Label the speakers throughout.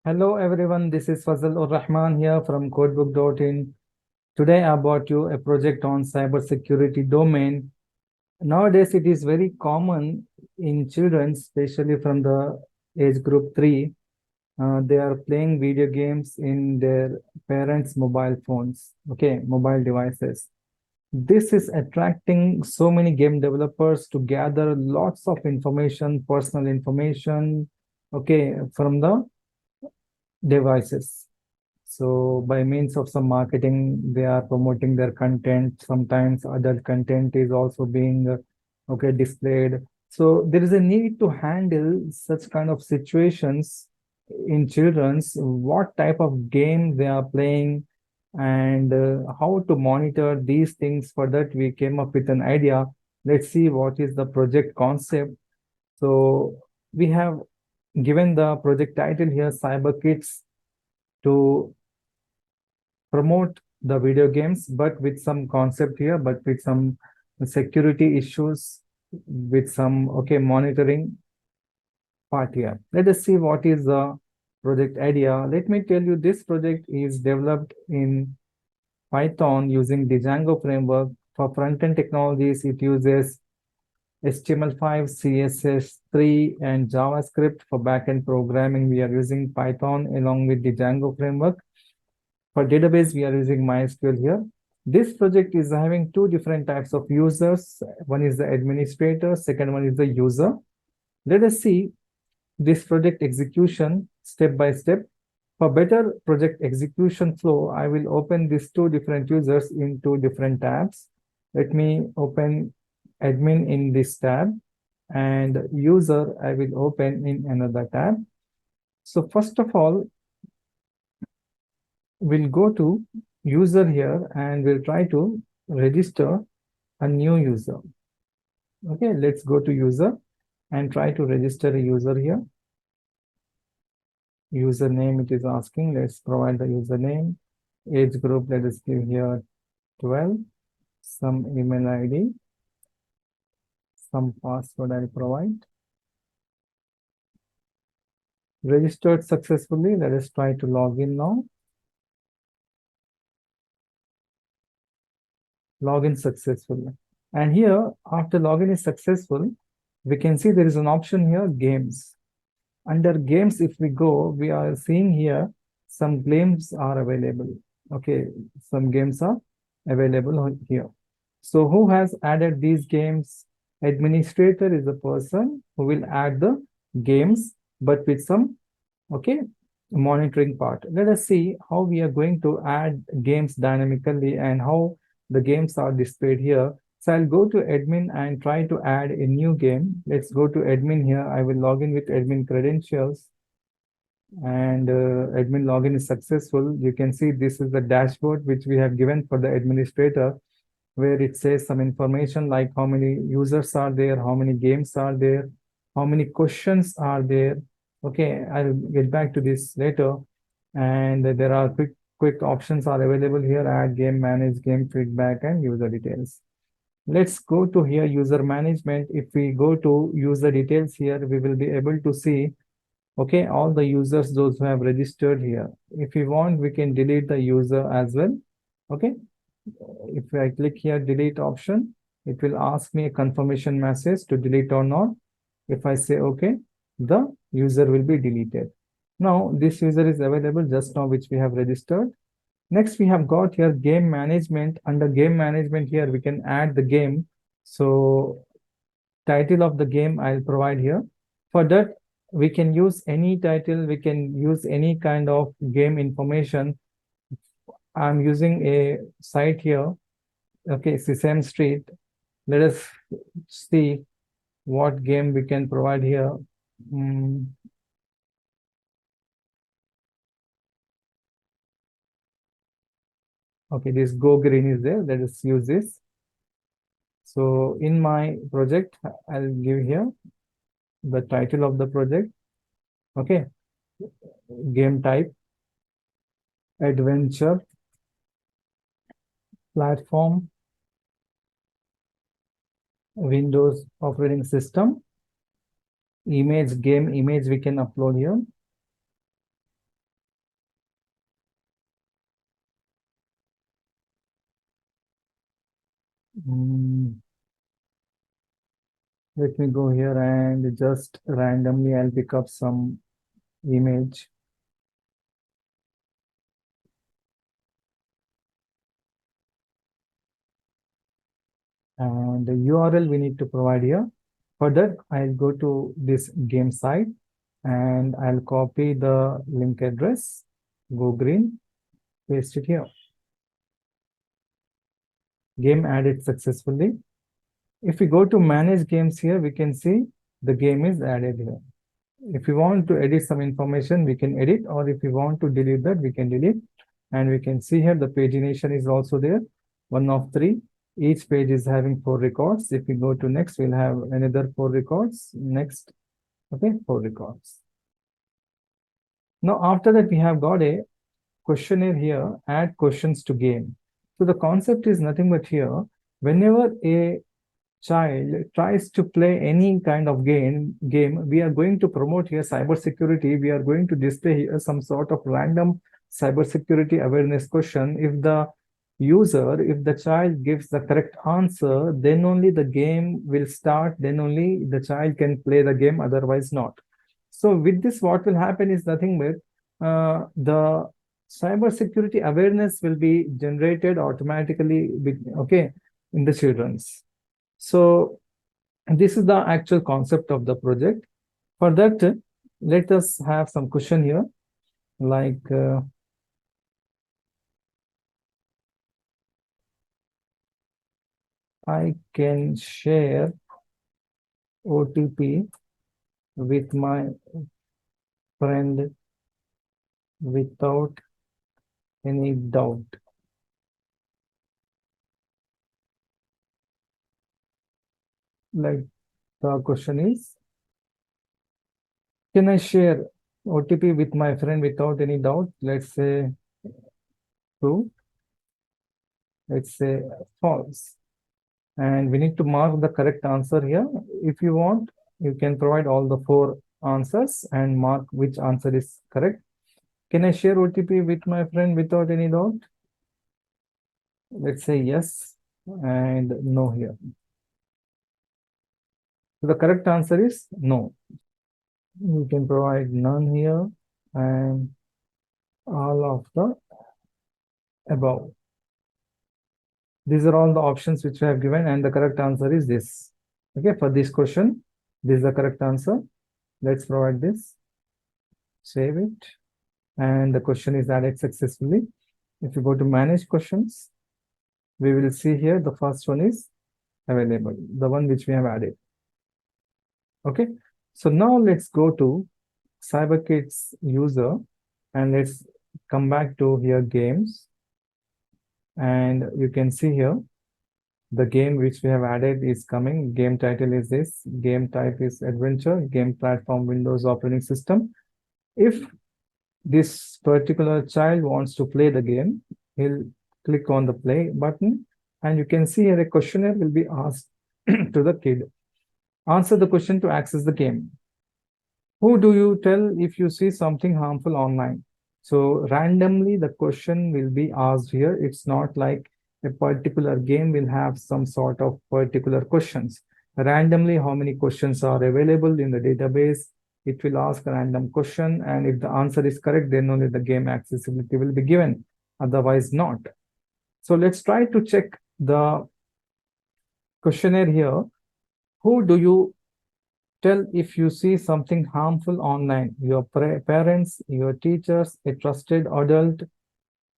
Speaker 1: Hello everyone, this is Fazal Ur Rahman here from codebook.in. Today I brought you a project on cybersecurity domain. Nowadays it is very common in children, especially from the age group 3. They are playing video games in their parents' mobile phones, mobile devices. This is attracting so many game developers to gather lots of information, personal information, from the devices. So by means of some marketing, they are promoting their content. Sometimes adult content is also being displayed. So there is a need to handle such kind of situations in children's, what type of game they are playing and how to monitor these things. For that, we came up with an idea. Let's see what is the project concept. So we have given the project title here, Cyber Kids, to promote the video games, but with some concept here, but with some security issues, with some monitoring part here. Let us see what is the project idea. Let me tell you, this project is developed in Python using the Django framework. For front-end technologies, it uses HTML5, CSS3, and JavaScript. For backend programming, we are using Python along with the Django framework. For database, we are using MySQL here. This project is having two different types of users. One is the administrator, second one is the user. Let us see this project execution step by step. For better project execution flow, I will open these two different users in two different tabs. Let me open admin in this tab and user I will open in another tab. So first of all, we'll go to user here and we'll try to register a new user. Okay, let's go to user and try to register a user here. Username it is asking. Let's provide the username. Age group, let us give here 12. Some email ID. Some password I'll provide. Registered successfully. Let us try to log in now. Login successfully. And here, after login is successful, we can see there is an option here, games. Under games, if we go, we are seeing here some games are available. Okay, some games are available here. So who has added these games? Administrator is the person who will add the games, but with some monitoring part. Let us see how we are going to add games dynamically and how the games are displayed here. So I'll go to admin and try to add a new game. Let's go to admin here. I will log in with admin credentials and admin login is successful. You can see this is the dashboard which we have given for the administrator, where it says some information like how many users are there, how many games are there, how many questions are there. Okay, I'll get back to this later. And there are quick options are available here: add game, manage game, feedback, and user details. Let's go to here, user management. If we go to user details here, we will be able to see, all the users, those who have registered here. If we want, we can delete the user as well. Okay. If I click here, delete option, it will ask me a confirmation message to delete or not. If I say okay, the user will be deleted. Now, this user is available just now, which we have registered. Next, we have got here game management. Under game management here, we can add the game. So title of the game I'll provide here. For that, we can use any title. We can use any kind of game information. I'm using a site here. Okay, Sesame Street. Let us see what game we can provide here. Okay, this Go Green is there. Let us use this. So in my project, I'll give here the title of the project. Okay, game type, adventure, platform, Windows operating system, image, game image we can upload here. Let me go here and just randomly I'll pick up some image. And the URL we need to provide here. For that, I'll go to this game site and I'll copy the link address, go green, paste it here. Game added successfully. If we go to manage games here, we can see the game is added here. If we want to edit some information, we can edit, or if we want to delete that, we can delete. And we can see here the pagination is also there, 1 of 3. Each page is having 4 records. If we go to next, we'll have another 4 records. Next, okay, 4 records. Now, after that, we have got a questionnaire here, add questions to game. So the concept is nothing but here, whenever a child tries to play any kind of game, we are going to promote here cybersecurity. We are going to display here some sort of random cybersecurity awareness question. If the child gives the correct answer, then only the game will start, then only the child can play the game, otherwise not. So with this, what will happen is nothing but the cybersecurity awareness will be generated automatically, okay, in the children's. So this is the actual concept of the project. For that, let us have some question here, like I can share OTP with my friend without any doubt. Like the question is, can I share OTP with my friend without any doubt? Let's say true. Let's say false. And we need to mark the correct answer here. If you want, you can provide all the 4 answers and mark which answer is correct. Can I share OTP with my friend without any doubt? Let's say yes and no here. So the correct answer is no. You can provide none here and all of the above. These are all the options which we have given, and the correct answer is this. Okay, for this question, this is the correct answer. Let's provide this, save it, and the question is added successfully. If you go to manage questions, we will see here the first one is available, the one which we have added. Okay, so now let's go to CyberKids user and let's come back to here games. And you can see here the game which we have added is coming. Game title is this, game type is adventure, game platform Windows operating system. If this particular child wants to play the game, he'll click on the play button, and you can see here a questionnaire will be asked to the kid. Answer the question to access the game. Who do you tell if you see something harmful online? So randomly the question will be asked here. It's not like a particular game will have some sort of particular questions. Randomly, how many questions are available in the database? It will ask a random question, and if the answer is correct, then only the game accessibility will be given, otherwise not. So let's try to check the questionnaire here. Who do you tell if you see something harmful online? Your parents, your teachers, a trusted adult,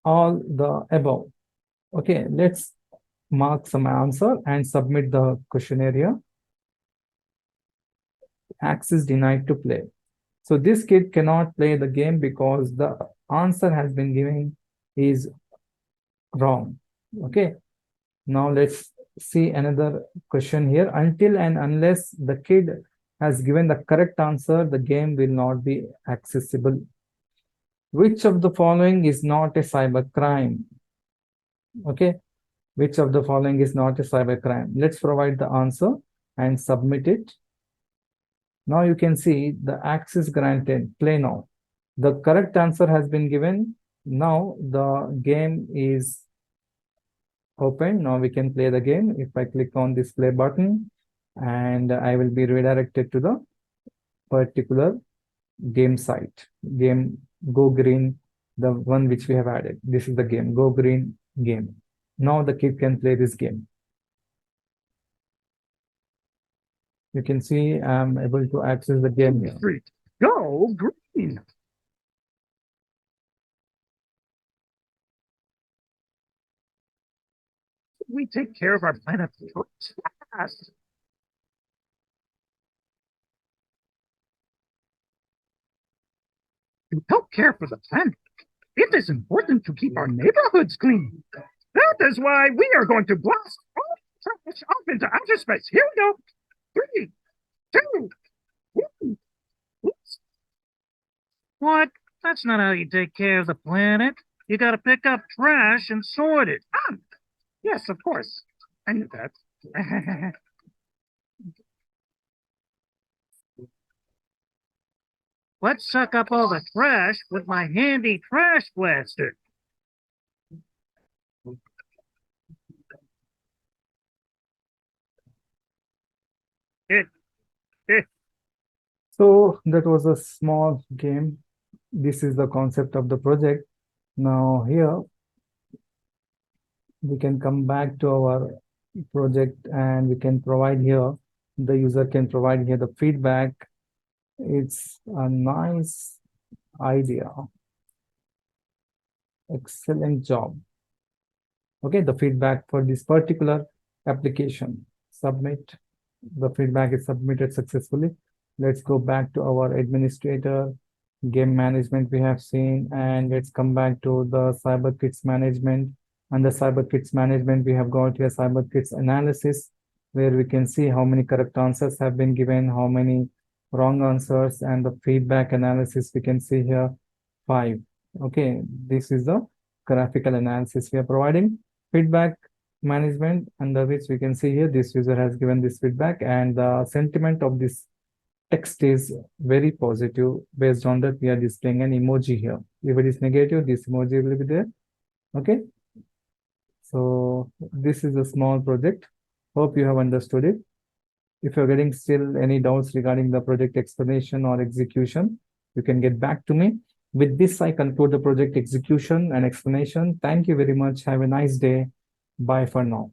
Speaker 1: all the above. Okay, let's mark some answer and submit the questionnaire here. Access denied to play. So this kid cannot play the game because the answer has been given is wrong. Okay, now let's see another question here. Until and unless the kid has given the correct answer, the game will not be accessible. Which of the following is not a cyber crime? Okay, which of the following is not a cyber crime? Let's provide the answer and submit it. Now you can see the access granted, play now. The correct answer has been given. Now the game is Open. Now we can play the game. If I click on this play button, and I will be redirected to the particular game site. Game Go Green, the one which we have added. This is the game, Go Green game. Now the kid can play this game. You can see I'm able to access the game here.
Speaker 2: Street. Go green. We take care of our planet fast. To help care for the planet, it is important to keep our neighborhoods clean. That is why we are going to blast all trash off into outer space. Here we go. 3, 2, 1. Oops. What? That's not how you take care of the planet. You gotta pick up trash and sort it. Ah, yes, of course. I knew that. Let's suck up all the trash with my handy trash blaster.
Speaker 1: So that was a small game. This is the concept of the project. Now here we can come back to our project and we can provide here, the user can provide here the feedback. It's a nice idea. Excellent job. Okay, the feedback for this particular application. Submit. The feedback is submitted successfully. Let's go back to our administrator. Game management we have seen, and let's come back to the CyberKits management. Under CyberKits management, we have got here CyberKits analysis, where we can see how many correct answers have been given, how many wrong answers, and the feedback analysis we can see here 5. Okay, this is the graphical analysis we are providing. Feedback management, under which we can see here this user has given this feedback, and the sentiment of this text is very positive. Based on that, we are displaying an emoji here. If it is negative, this emoji will be there. Okay, so this is a small project. Hope you have understood it. If you're getting still any doubts regarding the project explanation or execution, you can get back to me. With this, I conclude the project execution and explanation. Thank you very much. Have a nice day. Bye for now.